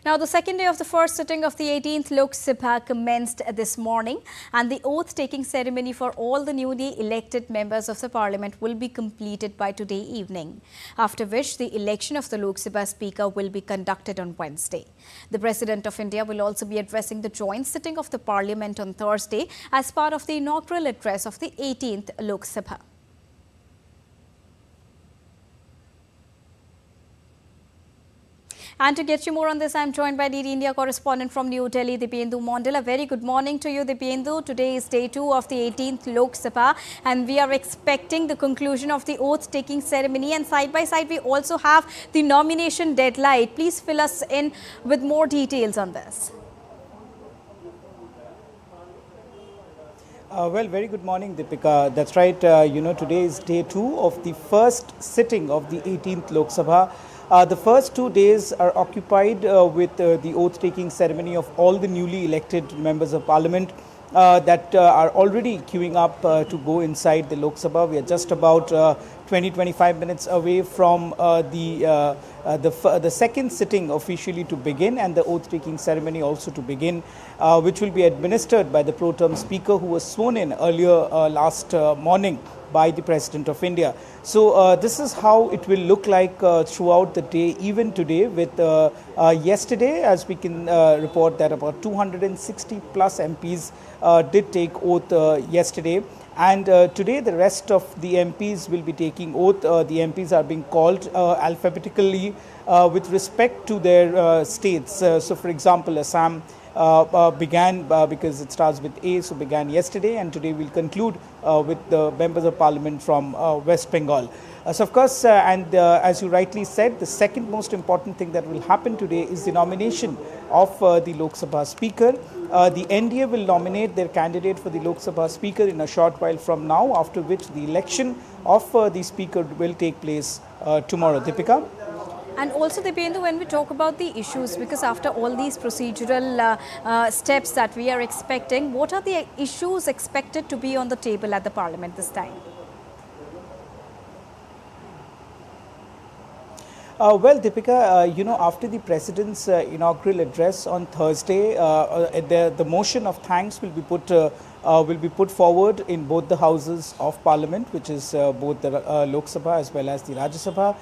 Now, the second day of the first sitting of the 18th Lok Sabha commenced this morning, and the oath-taking ceremony for all the newly elected members of the parliament will be completed by today evening, after which the election of the Lok Sabha Speaker will be conducted on Wednesday. The President of India will also be addressing the joint sitting of the parliament on Thursday as part of the inaugural address of the 18th Lok Sabha. And to get you more on this, I am joined by DD India correspondent from New Delhi, Dipyendu Mondal. A very good morning to you, Dipyendu. Today is day 2 of the 18th Lok Sabha, and we are expecting the conclusion of the oath-taking ceremony. And side by side, we also have the nomination deadline. Please fill us in with more details on this. Well, very good morning, Deepika. That's right. Today is day 2 of the first sitting of the 18th Lok Sabha. The first 2 days are occupied with the oath-taking ceremony of all the newly elected members of parliament that are already queuing up to go inside the Lok Sabha. We are just about 20-25 minutes away from the second sitting officially to begin, and the oath-taking ceremony also to begin, which will be administered by the pro-term speaker, who was sworn in earlier last morning by the President of India. So this is how it will look like throughout the day, even today, with yesterday, as we can report that about 260 plus MPs did take oath yesterday. And today the rest of the MPs will be taking oath. The MPs are being called alphabetically with respect to their states. So for example, Assam began because it starts with A, so began yesterday, and today we'll conclude with the members of parliament from West Bengal. So of course, as you rightly said, the second most important thing that will happen today is the nomination of the Lok Sabha Speaker. The NDA will nominate their candidate for the Lok Sabha Speaker in a short while from now, after which the election of the Speaker will take place tomorrow. Deepika? And also, Dipyendu, when we talk about the issues, because after all these procedural steps that we are expecting, what are the issues expected to be on the table at the parliament this time? Well, Deepika, after the President's inaugural address on Thursday, the motion of thanks will be put forward in both the houses of Parliament, which is both the Lok Sabha as well as the Rajya Sabha.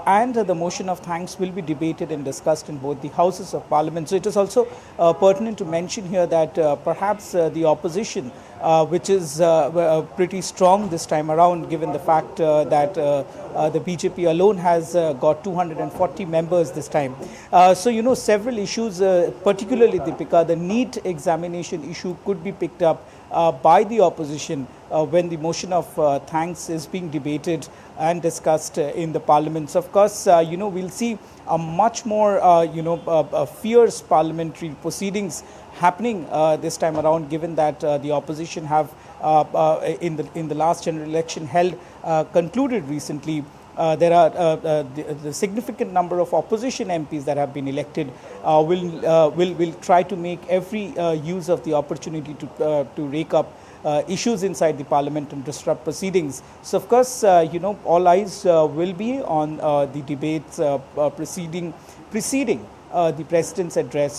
And the motion of thanks will be debated and discussed in both the houses of Parliament. So it is also pertinent to mention here that perhaps the opposition, which is pretty strong this time around, given the fact that the BJP alone has got 240 members this time. So, several issues, particularly, Deepika, the NEET examination issue could be picked up by the opposition when the motion of thanks is being debated and discussed in the parliament. So of course, we'll see a much more, fierce parliamentary proceedings happening this time around, given that the opposition have, in the last general election held, concluded recently. There are the significant number of opposition MPs that have been elected will try to make every use of the opportunity to rake up issues inside the parliament and disrupt proceedings. So of course, all eyes will be on the debates preceding the President's address.